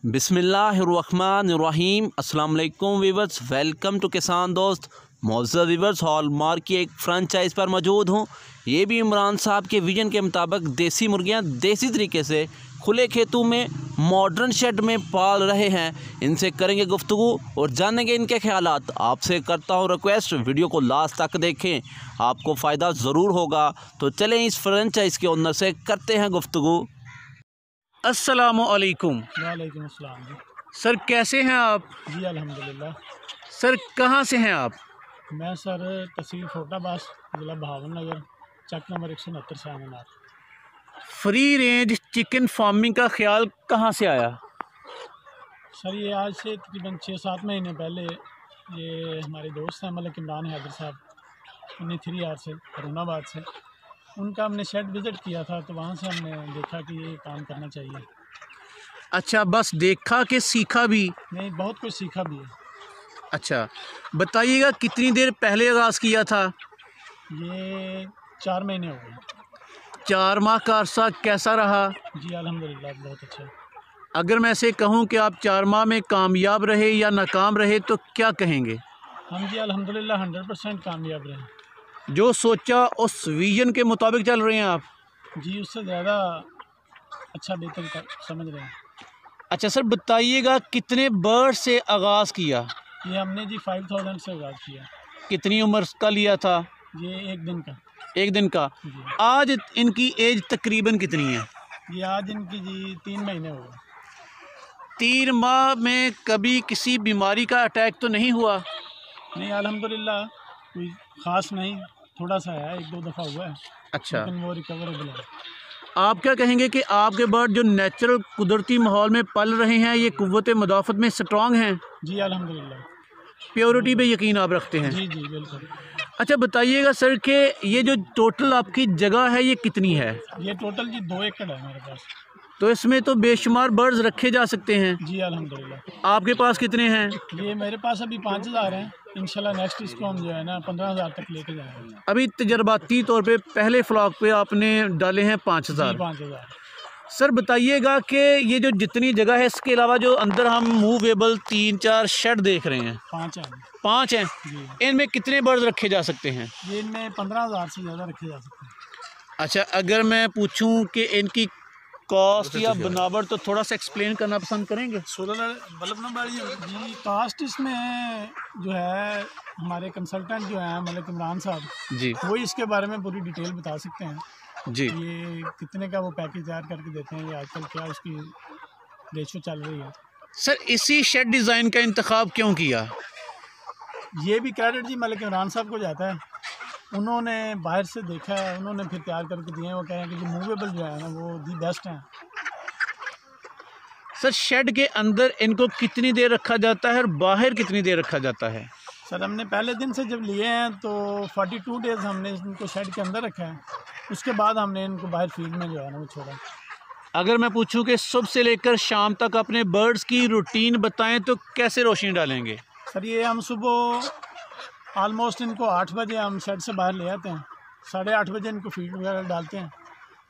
बिस्मिल्लाहिर्रहमानिर्रहीम। अस्सलाम वालेकुम वीवर्स, वेलकम टू किसान दोस्त। मौजूदा वीवर्स, हॉलमार्क की एक फ्रेंचाइज़ पर मौजूद हूँ। ये भी इमरान साहब के विजन के मुताबिक देसी मुर्गियाँ देसी तरीके से खुले खेतों में मॉडर्न शेड में पाल रहे हैं। इनसे करेंगे गुफ्तगू और जानेंगे इनके ख्यालात। आपसे करता हूँ रिक्वेस्ट, वीडियो को लास्ट तक देखें, आपको फ़ायदा ज़रूर होगा। तो चलें इस फ्रेंचाइज़ के ओनर से करते हैं गुफ्तगू। अस्सलामुअलैकुम। वालेकुम अस्सलाम जी। सर कैसे हैं आप? जी अल्हम्दुलिल्लाह। सर कहाँ से हैं आप? मैं सर तहसील फोटाबास, ज़िला बहावल नगर, चक नंबर 169 से आमनार। फ्री रेंज चिकन फार्मिंग का ख्याल कहाँ से आया? सर ये आज से तकरीबन 6-7 महीने पहले ये हमारे दोस्त हैं मलिक इमरान हैदर साहब, 3 आर से, करूनाबाद से, उनका हमने शेड विज़िट किया था, तो वहाँ से हमने देखा कि ये काम करना चाहिए। अच्छा, बस देखा कि सीखा भी? नहीं, बहुत कुछ सीखा भी है। अच्छा, बताइएगा कितनी देर पहले आगाज़ किया था? ये 4 महीने हो गए। 4 माह का अरसा कैसा रहा? जी अल्हम्दुलिल्लाह बहुत अच्छा। अगर मैं से कहूँ कि आप 4 माह में कामयाब रहे या नाकाम रहे तो क्या कहेंगे? हम जी अल्हम्दुलिल्लाह 100% कामयाब रहे। जो सोचा उस विजन के मुताबिक चल रहे हैं आप? जी उससे ज़्यादा अच्छा बेहतर समझ रहे हैं। अच्छा सर, बताइएगा कितने बर्ड से आगाज़ किया? ये हमने जी 5000 से आगाज़ किया। कितनी उम्र का लिया था? ये 1 दिन का। 1 दिन का। जी आज इनकी एज तकरीबन कितनी है? ये आज इनकी जी 3 महीने हो गए। 3 माह में कभी किसी बीमारी का अटैक तो नहीं हुआ? नहीं अल्हम्दुलिल्लाह कोई ख़ास नहीं, थोड़ा सा है, 1-2 दफ़ा हुआ है। अच्छा, लेकिन वो रिकवरेबल है। आप क्या कहेंगे कि आपके बर्ड जो नेचुरल कुदरती माहौल में पल रहे हैं ये कुव्वत मुदाफ़त में स्ट्रॉन्ग हैं? जी अल्हम्दुलिल्लाह। प्योरिटी पे यकीन आप रखते हैं? जी जी बिल्कुल। अच्छा बताइएगा सर कि ये जो टोटल आपकी जगह है ये कितनी है? ये टोटल जी 2 एकड़ है मेरे पास। तो इसमें तो बेशुमार बर्ड्स रखे जा सकते हैं। जी अल्हम्दुलिल्लाह। आपके पास कितने हैं? ये मेरे पास अभी 5000 हैं। इंशाल्लाह नेक्स्ट इसको हम जो है ना 15000 तक लेके जाएंगे। अभी तजर्बाती तौर पे पहले फ्लॉक पे आपने डाले हैं 5000। 5000। सर बताइएगा कि ये जो जितनी जगह है इसके अलावा जो अंदर हम मूवेबल 3-4 शेड देख रहे हैं, 5 हैं। 5 हैं, जी इनमें कितने बर्ड्स रखे जा सकते हैं? ये इनमें 15000 से ज़्यादा रखे जा सकते हैं। अच्छा, अगर मैं पूछूं कि इनकी कॉस्ट या बनावट तो थोड़ा सा एक्सप्लेन करना पसंद करेंगे? जी कास्ट इसमें जो है हमारे कंसल्टेंट जो हैं मलिक इमरान साहब जी वो इसके बारे में पूरी डिटेल बता सकते हैं। जी। ये कितने का वो पैकेज तैयार करके देते हैं, ये आजकल क्या उसकी रेशो चल रही है। सर इसी शेड डिज़ाइन का इंतखाब क्यों किया? ये भी क्रेडिट जी मलिक इमरान साहब को जाता है। उन्होंने बाहर से देखा है, उन्होंने फिर तैयार करके दिए हैं। वो कह रहे हैं कि जो मूवेबल जो है ना वो दी बेस्ट हैं। सर शेड के अंदर इनको कितनी देर रखा जाता है और बाहर कितनी देर रखा जाता है? सर हमने पहले दिन से जब लिए हैं तो 42 डेज़ हमने इनको शेड के अंदर रखा है। उसके बाद हमने इनको बाहर फील्ड में जो है ना वो छोड़ा। अगर मैं पूछूं कि सुबह से लेकर शाम तक अपने बर्ड्स की रूटीन बताएं तो कैसे रोशनी डालेंगे? सर ये हम सुबह आलमोस्ट इनको 8 बजे हम शेड से बाहर ले आते हैं, 8:30 बजे इनको फील्ड वगैरह डालते हैं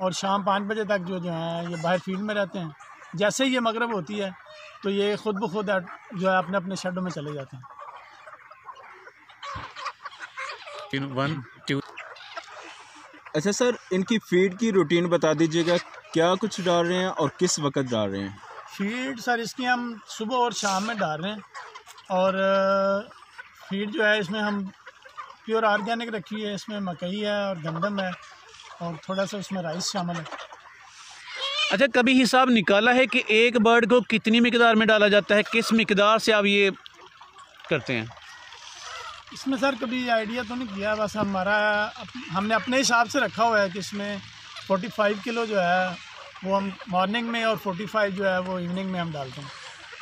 और शाम 5 बजे तक जो है ये बाहर फील्ड में रहते हैं। जैसे ही ये मगरिब होती है तो ये खुद ब खुद जो है अपने अपने शेडों में चले जाते हैं। 1 2। अच्छा सर, इनकी फीड की रूटीन बता दीजिएगा, क्या कुछ डाल रहे हैं और किस वक्त डाल रहे हैं? फीड सर इसकी हम सुबह और शाम में डाल रहे हैं और फीड जो है इसमें हम प्योर ऑर्गेनिक रखी है। इसमें मकई है और गंदम है और थोड़ा सा उसमें राइस शामिल है। अच्छा, कभी हिसाब निकाला है कि एक बर्ड को कितनी मिकदार में डाला जाता है? किस मिकदार से आप ये करते हैं? इसमें सर कभी आइडिया तो नहीं किया, बस हमने अपने हिसाब से रखा हुआ है कि इसमें 45 किलो जो है वो हम मॉर्निंग में और 45 जो है वो इवनिंग में हम डालते हैं।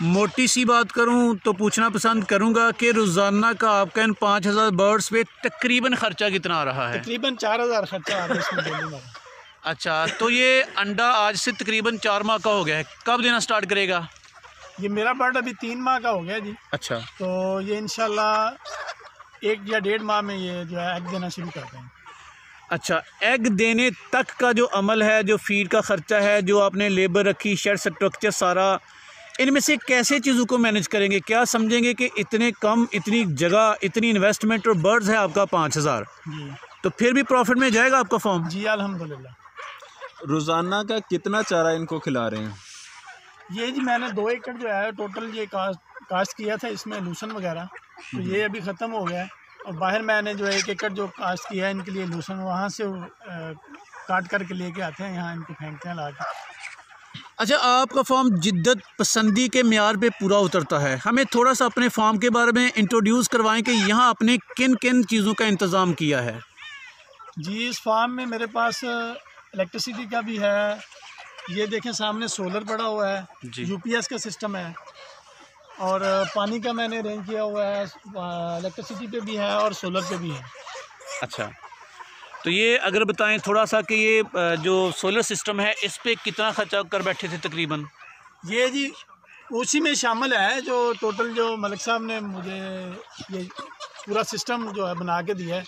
मोटी सी बात करूं तो पूछना पसंद करूंगा कि रोज़ाना का आपका इन 5000 बर्ड्स पे तकरीबन ख़र्चा कितना आ रहा है? तकरीबन 4000 खर्चा आ रहा है इसमें डेली में। अच्छा, तो ये अंडा आज से तकरीबन 4 माह का हो गया है, कब देना स्टार्ट करेगा? ये मेरा बर्ड अभी 3 माह का हो गया जी। अच्छा, तो ये इंशाल्लाह 1 या 1.5 माह में ये जो है एग देना शुरू करते हैं। अच्छा, एग देने तक का जो अमल है, जो फीड का ख़र्चा है, जो आपने लेबर रखी, शेड स्ट्रक्चर सारा, इनमें से कैसे चीज़ों को मैनेज करेंगे? क्या समझेंगे कि इतने कम, इतनी जगह, इतनी इन्वेस्टमेंट और बर्ड्स है आपका 5000, जी तो फिर भी प्रॉफिट में जाएगा आपका फार्म? जी अल्हम्दुलिल्लाह। रोज़ाना का कितना चारा इनको खिला रहे हैं? ये जी मैंने 2 एकड़ जो है टोटल ये कास्ट किया था, इसमें लूसन वगैरह, तो ये अभी ख़त्म हो गया है। और बाहर मैंने जो 1 एकड़ जो कास्ट किया है इनके लिए लूसन, वहाँ से काट करके लेके आते हैं, यहाँ इनको फेंकते हैं ला के। अच्छा, आपका फार्म जिद्दत पसंदी के म्यार पे पूरा उतरता है। हमें थोड़ा सा अपने फार्म के बारे में इंट्रोड्यूस करवाएं कि यहाँ आपने किन किन चीज़ों का इंतज़ाम किया है? जी इस फार्म में मेरे पास इलेक्ट्रिसिटी का भी है, ये देखें सामने सोलर पड़ा हुआ है, यूपीएस का सिस्टम है, और पानी का मैंने अरेंज किया हुआ है, इलेक्ट्रिसिटी पे भी है और सोलर पे भी है। अच्छा, तो ये अगर बताएं थोड़ा सा कि ये जो सोलर सिस्टम है इस पे कितना खर्चा कर बैठे थे तकरीबन? ये जी उसी में शामिल है जो टोटल जो मलिक साहब ने मुझे ये पूरा सिस्टम जो है बना के दिया है,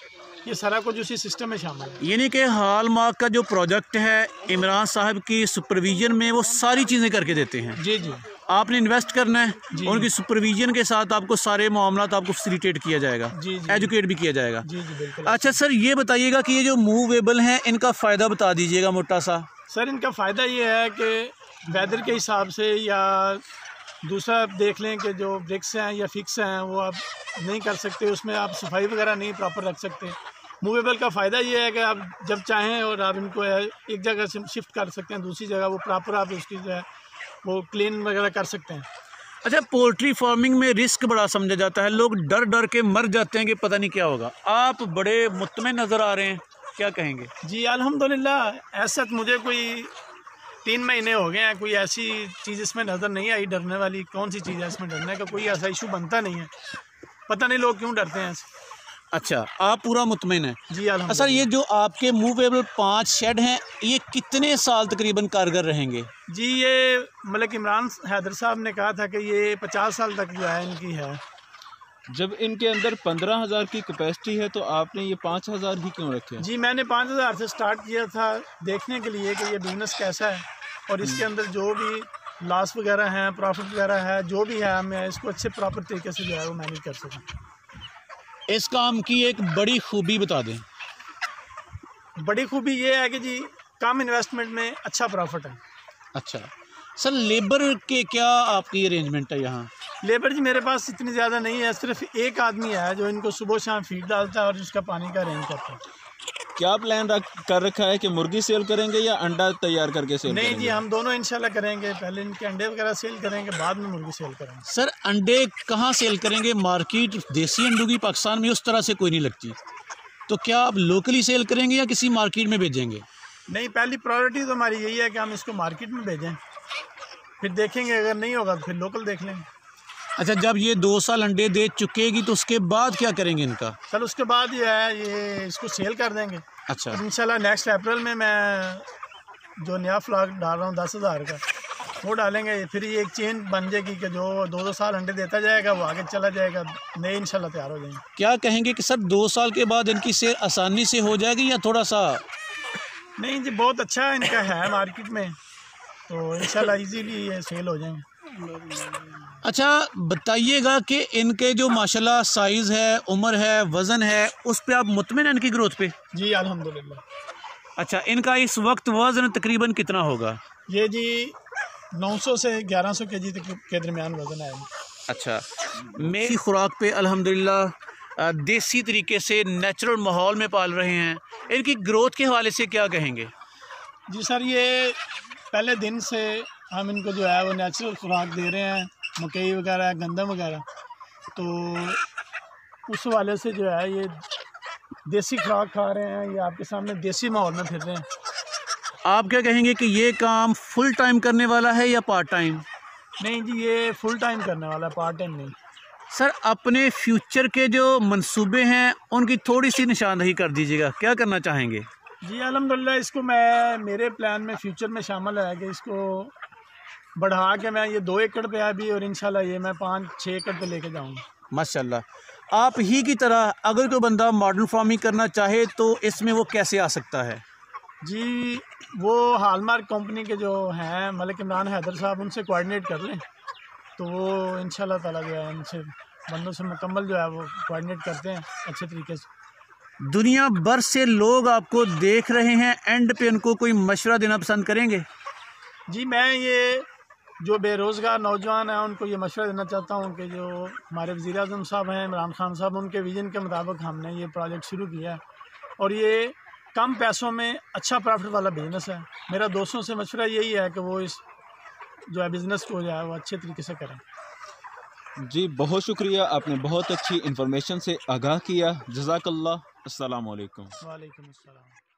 ये सारा कुछ उसी सिस्टम में शामिल है। यानी कि हॉलमार्क का जो प्रोजेक्ट है इमरान साहब की सुपरविजन में वो सारी चीज़ें करके देते हैं। जी जी, आपने इन्वेस्ट करना है, जी उनकी सुपरविजन के साथ आपको सारे मामलात आपको फैसिलिटेट किया जाएगा, जी जी, एजुकेट भी किया जाएगा। जी जी बिल्कुल। अच्छा सर, ये बताइएगा कि ये जो मूवेबल हैं इनका फ़ायदा बता दीजिएगा मोटा सा। सर इनका फ़ायदा ये है कि वेदर के हिसाब से या दूसरा देख लें कि जो ब्रिक्स हैं या फिक्स हैं वो आप नहीं कर सकते, उसमें आप सफाई वगैरह नहीं प्रॉपर रख सकते। मूवेबल का फ़ायदा ये है कि आप जब चाहें और आप इनको एक जगह से शिफ्ट कर सकते हैं दूसरी जगह, वो प्रॉपर आप उसकी जो है वो क्लीन वगैरह कर सकते हैं। अच्छा, पोल्ट्री फार्मिंग में रिस्क बड़ा समझा जाता है, लोग डर डर के मर जाते हैं कि पता नहीं क्या होगा। आप बड़े मुतमिन नज़र आ रहे हैं, क्या कहेंगे? जी अल्हम्दुलिल्लाह, ऐसा मुझे कोई 3 महीने हो गए हैं, कोई ऐसी चीज़ इसमें नज़र नहीं आई डरने वाली। कौन सी चीज़ है इसमें डरने का? कोई ऐसा इशू बनता नहीं है, पता नहीं लोग क्यों डरते हैं ऐसे। अच्छा, आप पूरा मुतमिन हैं? जी अल्हम्दुलिल्लाह। सर, ये जो आपके मूवेबल 5 शेड हैं ये कितने साल तकरीबन कारगर रहेंगे? जी ये मलिक इमरान हैदर साहब ने कहा था कि ये 50 साल तक जो है इनकी है। जब इनके अंदर 15,000 की कैपेसिटी है तो आपने ये 5,000 ही क्यों रखे? जी मैंने 5,000 से स्टार्ट किया था देखने के लिए कि ये बिज़नेस कैसा है, और इसके अंदर जो भी लॉस वगैरह हैं, प्रॉफिट वगैरह है, जो भी है, मैं इसको अच्छे प्रॉपर तरीके से जो है वो मैनेज कर सकूँ। इस काम की एक बड़ी खूबी बता दें। बड़ी खूबी ये है कि जी कम इन्वेस्टमेंट में अच्छा प्रॉफिट है। अच्छा सर, लेबर के क्या आपकी अरेंजमेंट है यहाँ? लेबर जी मेरे पास इतनी ज़्यादा नहीं है, सिर्फ एक आदमी है जो इनको सुबह शाम फीड डालता है और उसका पानी का अरेंज करता है। क्या प्लान कर रखा है कि मुर्गी सेल करेंगे या अंडा तैयार करके सेल नहीं करेंगे? जी, हम दोनों इंशाल्लाह करेंगे। पहले इनके अंडे वगैरह सेल करेंगे, बाद में मुर्गी सेल करेंगे। सर, अंडे कहाँ सेल करेंगे? मार्केट देसी अंडों की पाकिस्तान में उस तरह से कोई नहीं लगती, तो क्या आप लोकली सेल करेंगे या किसी मार्केट में भेजेंगे? नहीं, पहली प्रायोरिटी तो हमारी यही है कि हम इसको मार्केट में भेजें, फिर देखेंगे अगर नहीं होगा तो फिर लोकल देख लेंगे। अच्छा, जब ये 2 साल अंडे दे चुकेगी तो उसके बाद क्या करेंगे इनका? सर उसके बाद ये है ये इसको सेल कर देंगे। अच्छा, इंशाल्लाह नेक्स्ट अप्रैल में मैं जो नया फ्लॉक डाल रहा हूँ 10,000 का वो डालेंगे, फिर ये एक चेन बन जाएगी कि जो 2-2 साल अंडे देता जाएगा वो आगे चला जाएगा, नए इंशाल्लाह तैयार हो जाएंगे। क्या कहेंगे कि सर 2 साल के बाद इनकी सेल आसानी से हो जाएगी या थोड़ा सा? नहीं जी, बहुत अच्छा इनका है मार्केट में, तो इंशाल्लाह इजीली ये सेल हो जाएंगे। अच्छा बताइएगा कि इनके जो माशाल्लाह साइज़ है, उम्र है, वज़न है, उस पे आप मुतमिन हैं इनकी ग्रोथ पे? जी अल्हम्दुलिल्लाह। अच्छा, इनका इस वक्त वज़न तकरीबन कितना होगा? ये जी 900 से 1100 केजी तक के दरमियान वज़न है। अच्छा, मेरी खुराक पे अल्हम्दुलिल्लाह देसी तरीके से नेचुरल माहौल में पाल रहे हैं, इनकी ग्रोथ के हवाले से क्या कहेंगे? जी सर, ये पहले दिन से हम इनको जो है वो नेचुरल खुराक दे रहे हैं, मकई वगैरह, गंदम वगैरह, तो उस वाले से जो है ये देसी खुराक खा रहे हैं, ये आपके सामने देसी माहौल में फिर रहे हैं। आप क्या कहेंगे कि ये काम फुल टाइम करने वाला है या पार्ट टाइम? नहीं जी, ये फुल टाइम करने वाला है, पार्ट टाइम नहीं। सर, अपने फ्यूचर के जो मंसूबे हैं उनकी थोड़ी सी निशानदही कर दीजिएगा, क्या करना चाहेंगे? जी अल्हम्दुलिल्लाह, इसको मैं मेरे प्लान में फ्यूचर में शामिल है कि इसको बढ़ा के मैं ये 2 एकड़ पे अभी, और इंशाल्लाह ये मैं 5-6 एकड़ पे लेके जाऊँगा। माशाल्लाह, आप ही की तरह अगर कोई बंदा मॉडर्न फार्मिंग करना चाहे तो इसमें वो कैसे आ सकता है? जी वो हॉलमार्क कंपनी के जो हैं मलिक इमरान हैदर साहब, उनसे कोऑर्डिनेट कर लें तो वो इंशाल्लाह ताला जो है इनसे बंदों से मुकम्मल जो है वो कोऑर्डिनेट करते हैं अच्छे तरीके से। दुनिया भर से लोग आपको देख रहे हैं, एंड पे उनको कोई मशवरा देना पसंद करेंगे? जी, मैं ये जो बेरोज़गार नौजवान हैं उनको ये मशवरा देना चाहता हूँ कि जो हमारे वज़ीर आज़म साहब हैं इमरान खान साहब, उनके विज़न के मुताबिक हमने ये प्रोजेक्ट शुरू किया है और ये कम पैसों में अच्छा प्रॉफिट वाला बिज़नेस है। मेरा दोस्तों से मशवरा यही है कि वो इस जो है बिज़नेस को जो है वो अच्छे तरीके से करें। जी बहुत शुक्रिया, आपने बहुत अच्छी इन्फॉर्मेशन से आगाह किया। जज़ाकल्लाह। अस्सलाम वालेकुम। वालेकुम अस्सलाम।